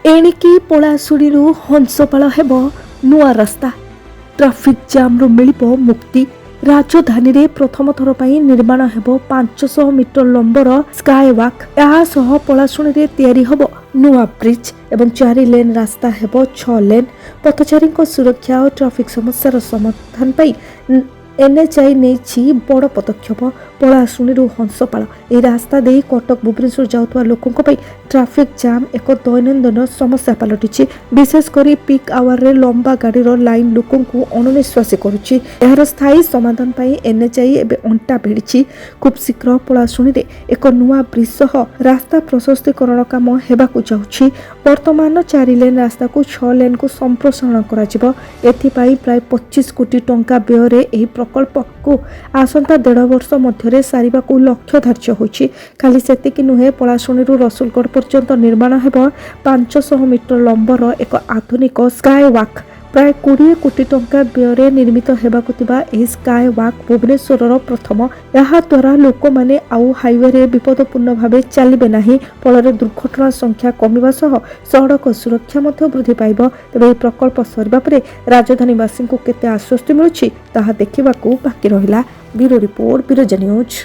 ଏଣିକି ପଳାଶୁଣୀରୁ ହଂସପାଳ ହେବ ନୂଆ ରାସ୍ତା। ଟ୍ରାଫିକ୍ ଜାମ୍ରୁ ମିଳିବ ମୁକ୍ତି। ରାଜଧାନୀରେ ପ୍ରଥମ ଥର ପାଇଁ ନିର୍ମାଣ ହେବ 500 ମିଟର ଲମ୍ବର ସ୍କାଏ ୱାକ୍। ଏହା ସହ ପଳାଶୁଣୀରେ ତିଆରି ହେବ ନୂଆ ବ୍ରିଜ୍ ଏବଂ 4 ଲେନ୍ ରାସ୍ତା ହେବ 6 ଲେନ୍। ପଥଚାରୀଙ୍କ ସୁରକ୍ଷା ଓ ଟ୍ରାଫିକ୍ ସମସ୍ୟାର ସମାଧାନ ପାଇଁ ଏନ୍ଏଚ୍ଆଇ ନେଇଛି ବଡ଼ ପଦକ୍ଷେପ। ପଳାଶୁଣୀରୁ ହଂସପାଳ ଏହି ରାସ୍ତା ଦେଇ କଟକ ଭୁବନେଶ୍ୱର ଯାଉଥିବା ଲୋକଙ୍କ ପାଇଁ ଟ୍ରାଫିକ୍ ଜାମ୍ ଏକ ଦୈନନ୍ଦିନ ସମସ୍ୟା ପାଲଟିଛି। ବିଶେଷ କରି ପିକ୍ ଆୱାରରେ ଲମ୍ବା ଗାଡ଼ିର ଲାଇନ୍ ଲୋକଙ୍କୁ ଅଣନିଶ୍ୱାସୀ କରୁଛି। ଏହାର ସ୍ଥାୟୀ ସମାଧାନ ପାଇଁ ଏନ୍ଏଚ୍ଆଇ ଏବେ ଅଣ୍ଟା ଭିଡ଼ିଛି। ଖୁବ୍ ଶୀଘ୍ର ପଳାଶୁଣୀରେ ଏକ ନୂଆ ବ୍ରିଜ୍ ସହ ରାସ୍ତା ପ୍ରଶସ୍ତୀକରଣ କାମ ହେବାକୁ ଯାଉଛି। ବର୍ତ୍ତମାନ 4 ଲେନ୍ ରାସ୍ତାକୁ 6 ଲେନ୍କୁ ସମ୍ପ୍ରସାରଣ କରାଯିବ। ଏଥିପାଇଁ ପ୍ରାୟ 25 କୋଟି ଟଙ୍କା ବ୍ୟୟରେ ଏହି ପ୍ରକଳ୍ପକୁ ଆସନ୍ତା 1.5 ବର୍ଷ ମଧ୍ୟରେ ସାରିବାକୁ ଲକ୍ଷ୍ୟ ଧାର୍ଯ୍ୟ ହୋଇଛି। ଖାଲି ସେତିକି ନୁହେଁ, ପଳାଶୁଣୀରୁ ରସୁଲଗଡ଼ ପର୍ଯ୍ୟନ୍ତ ନିର୍ମାଣ ହେବ 500 ମିଟର ଲମ୍ବର ଏକ ଆଧୁନିକ ସ୍କାଏ ୱାକ୍। ପ୍ରାୟ 20 କୋଟି ଟଙ୍କା ବ୍ୟୟରେ ନିର୍ମିତ ହେବାକୁ ଥିବା ଏହି ସ୍କାଏ ୱାକ୍ ଭୁବନେଶ୍ୱରର ପ୍ରଥମ। ଏହାଦ୍ୱାରା ଲୋକମାନେ ଆଉ ହାଇୱେରେ ବିପଦପୂର୍ଣ୍ଣ ଭାବେ ଚାଲିବେ ନାହିଁ। ଫଳରେ ଦୁର୍ଘଟଣା ସଂଖ୍ୟା କମିବା ସହ ସଡ଼କ ସୁରକ୍ଷା ମଧ୍ୟ ବୃଦ୍ଧି ପାଇବ। ତେବେ ଏହି ପ୍ରକଳ୍ପ ସରିବା ପରେ ରାଜଧାନୀବାସୀଙ୍କୁ କେତେ ଆଶ୍ୱସ୍ତି ମିଳୁଛି ତାହା ଦେଖିବାକୁ ବାକି ରହିଲା। Bureau report, Biraja news.